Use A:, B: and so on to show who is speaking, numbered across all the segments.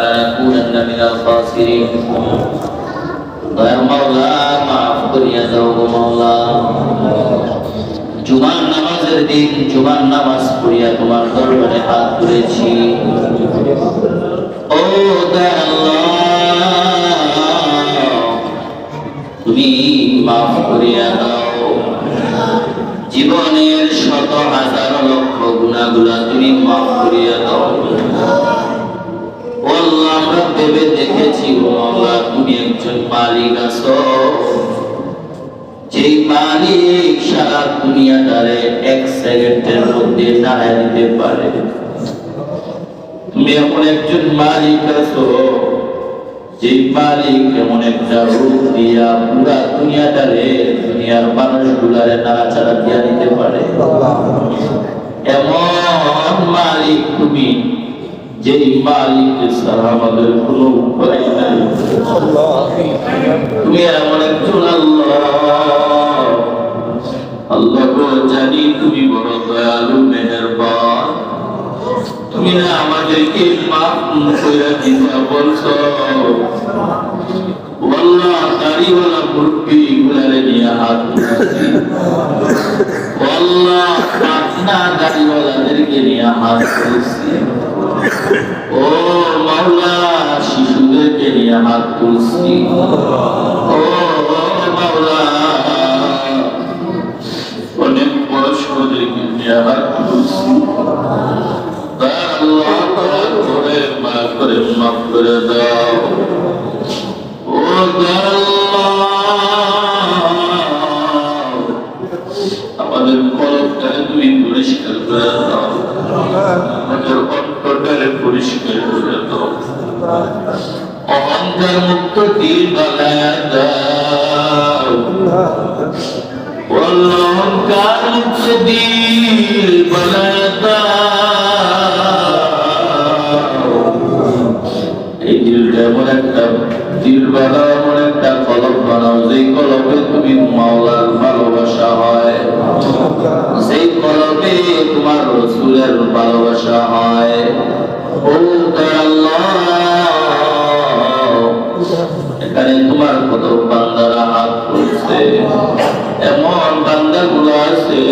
A: لنكونن من الخاسرين দয়ার মাওলা মাফ করিয়া দাও গো মাওলা জুমার নামাজের দিন জুমার নামাজ পড়িয়া তোমার দরবারে হাত তুলেছি ও দয়ার আল্লাহ তুমি মাফ করিয়া দাও জীবনের শত হাজার লক্ষ গুনাহগুলো তুমি মাফ করিয়া দাও ও আল্লাহ আমরা ভেবে দেখেছি ও আল্লাহ তুমি একজন মালিক আছো যেই মালিক সারা দুনিয়াটারে এক সেকেন্ডের মধ্যে দাঁড়ায় দিতে পারে তুমি এমন একজন মালিক আছো যেই মালিক এমন একটা রূপ দিয়া পুরা দুনিয়াটারে দুনিয়ার মানুষগুলারে নাড়াচাড়া দিয়া দিতে পারে এমন মালিক তুমি যেই মালিক ছাড়া আমাদের কোনো উপায় নাই তুমি এমন একজন আল্লাহ আল্লাহ গো জানি তুমি বড় দয়ালু মেহেরবান তুমি না আমাদেরকে মাফ করে দিতে বলছো আল্লাহ দাড়িওয়ালা মুরব্বি গুলারে নিয়ে হাত তুলছি আল্লাহ আপনা দাড়িওয়ালাদেরকে নিয়ে হাত তুলছি ও মাওলা শিশুদেরকে নিয়ে হাত তুলছি ও মাওলা অনেক বয়স্কদেরকে নিয়ে হাত তুলছি আল্লাহ করে মাফ করে দাও ও আমাদের কলবটাকে তুমি পরিষ্কার করে দাও আমাদের অন্তরটাকে পরিষ্কার করে দাও অহংকার মুক্ত দিল বানায়া দাও অহংকার মুক্ত দিল বানায়া দাও এই দিলটা এমন একটা দিল বানাও এমন একটা কলব বানাও যেই কলবে তুমি মাওলার ভালোবাসা হয় সেই কলবে তোমার রাসূলের ভালোবাসা হয় ও আল্লাহ এখানে তোমার কত বান্দারা হাত তুলছে এমন বান্দাগুলো আছে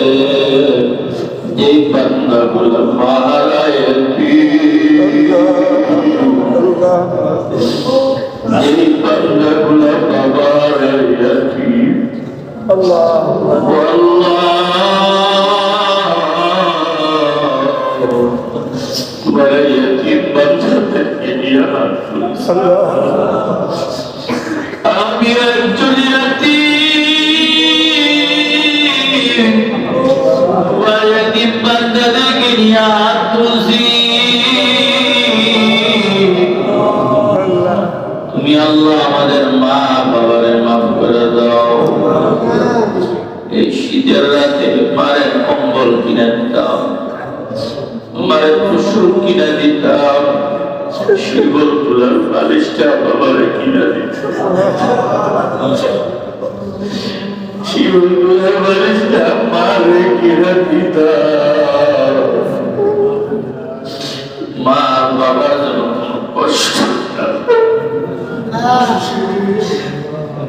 A: যেই বান্দাগুলো মাহারায় যেই বান্দাগুলো বাবার ইয়াতীম আল্লাহ তোমার ইয়াতীম বাচ্চাদেরকে নিয়ে হাত তুলছে আমি একজন ইয়াতীম ইয়াতীম বাচ্চাদেরকে নিয়ে হাত তুলছি তুমি আল্লাহ আমাদের মা বাবারে মাফ করে দাও এই শীতের রাতে মারে কম্বল কিনে দিতাম মারে কুসুম কিনে দিতাম শিবল তুলার বালিশটা বাবারে কিনে দিতাম শিবল তুলার বালিশটা মারে কিনে দিতাম মা বাবার জন্য কোনো কষ্ট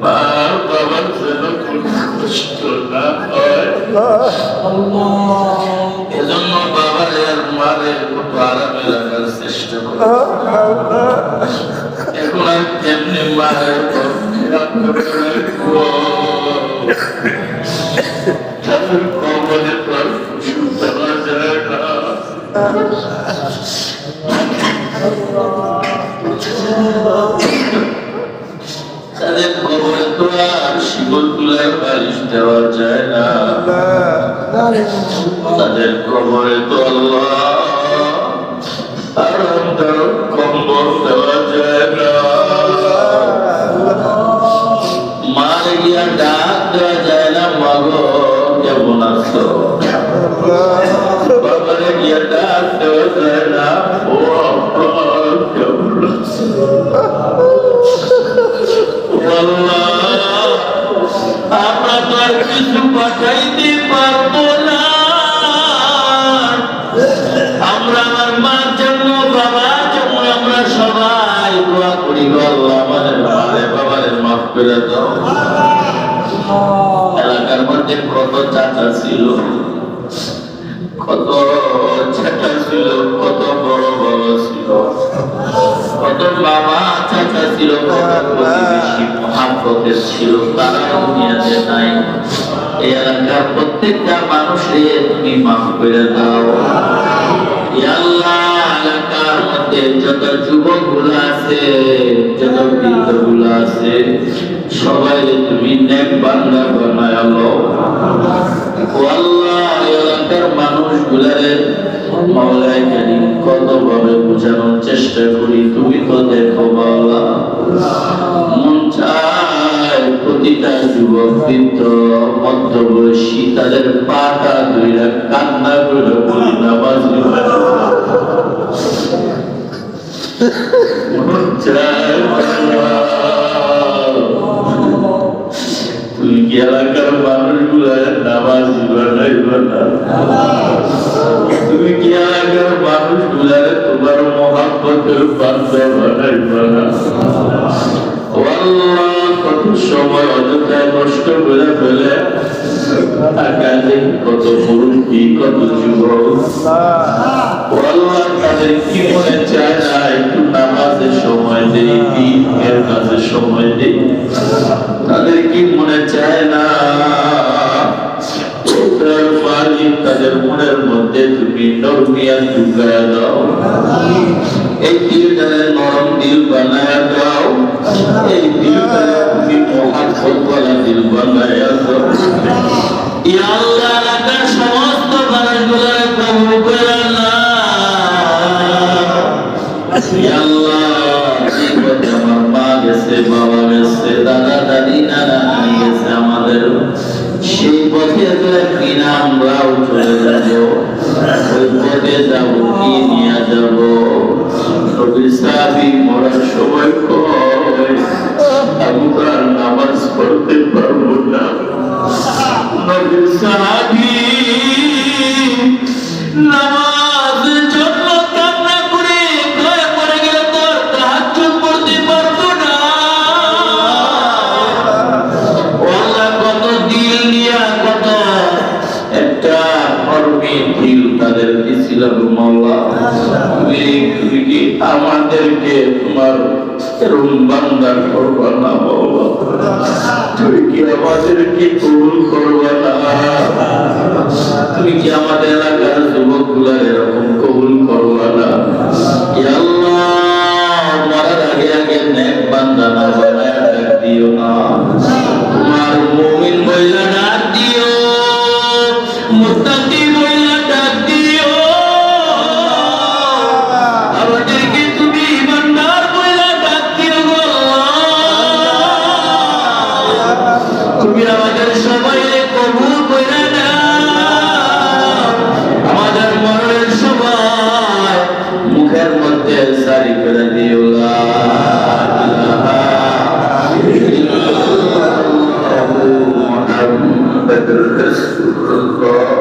A: মা বাবার যেন কোনো কষ্ট না হয় এজন্য বাবার আর মারে কত আরামে রাখার চেষ্টা করে এখন আর কেমনি মায়ের কবরে তোর খুশি দেওয়া যায় না তাদের কবরে তো আর শিকল তুলার বালিশ দেওয়া যায় না তাদের কবরে তো আল্লাহ আরামদায়ক কম্বল দেওয়া যায় না মারে গিয়া ডাক দেওয়া যায় না মাগো কেমন আছো বাবারে গিয়া ডাক দেওয়া যায় না ও কেমন আছো আমরা তো আর কিছু পাঠাইতে পারবো না আমরা আমার মার জন্য বাবার জন্য আমরা সবাই দোয়া করি গো আল্লাহ আমাদের মারে বাবারে মাফ করে দাও। এলাকার মধ্যে কত চাচা ছিল, কত চাচা ছিল, কত বড় বড় ছিল, কত বাবা চাচা ছিল, কত প্রতিবেশী মহাব্বতের ছিল, তারা দুনিয়াতে নাই। এই এলাকার প্রত্যেকটা মানুষের তুমি মাফ করে দাও। আল্লাহ এলাকার মধ্যে যত যুবক গুলো আছে, যত বৃদ্ধ গুলো আছে, সবাই তুমি নেক বান্দা বানায় আল্লাহ। ও আল্লাহ এলাকার মানুষগুলারে মাওলায় কারীম কত ভাবে বোঝানোর চেষ্টা করি, তুমি তো দেখো মাওলা। মন চায় প্রতিটা যুবক বৃদ্ধ মধ্যবয়সী তাদের পাটা ধইরা কান্না করে বলি নামাজি মন চায় তুমি কি এলাকার মানুষগুলা নামাজি বানাইবা না? তুমি কি এলাকার মানুষগুলা তোমার মহাব্বতের বান্দা বানাইবা না? ও আল্লাহ কত সময় অযথায় নষ্ট করে ফেলে, আকালে কত মুরব্বী, কত যুবক, ও আল্লাহ তাদের কি মনে চায় না একটু নামাজের সময় দেই, দিনের কাজে সময় দেই, তাদের কি মনে চায় না মালিক তাদের মনের মধ্যে তুমি নরমিয়া ঢুকায়া দাও। এই দিলটারে নরম দিল বানায়া দাও, এই দিলটারে তুমি মহাব্বত ওয়ালা দিল বানায়া দাও। ইয়া আল্লাহ এলাকার সমস্ত মানুষগুলোর কবুল করে নাও। ইয়া আল্লাহ জীবনে আমার মা গেছে, বাবা গেছে, দাদা দাদি নানা নানি গেছে, আমাদের সেই পথে তো একদিন আমরাও চলে যাব। ওই পথে যাব কি নিয়ে যাব? নবীর সাহাবী মরার সময় কয় আবু বকর নামাজ পড়তে পারবো না। নবীর সাহাবী নামাজের জন্য কান্না করে কয় পড়ে গেল তোর তাহাজ্জুদ পড়তে পারবো না। আল্লাহ কত দিল নিয়া কত একটা কর্মী দিল তাদের দিছিল মাওলা। তুমি কি আমাদেরকে তোমার এরকম বান্দা করবা না বাবা? তুমি কি আমাদেরকে কবুল করবা না? তুমি কি আমাদের এলাকার যুবক গুলা এরকম কবুল করবা না? ইয়া আল্লাহ মরার আগে আগে নেক বান্দা না বানায়া ডাক দিও না। তোমার মুমিন বইলা ডাক দিও, মুত্তাকি বইলা ডাক দিও। আমাদেরকে তুমি ইমানদার বইলা ডাক দিও গো। তুমি আমাদের সবাইকে কবুল করে নাও। আমাদের মরণের সময় মুখের মধ্যে সারি করে দিও লা ইলাহা ইল্লাল্লাহু মুহাম্মাদুর রাসূলুল্লাহ।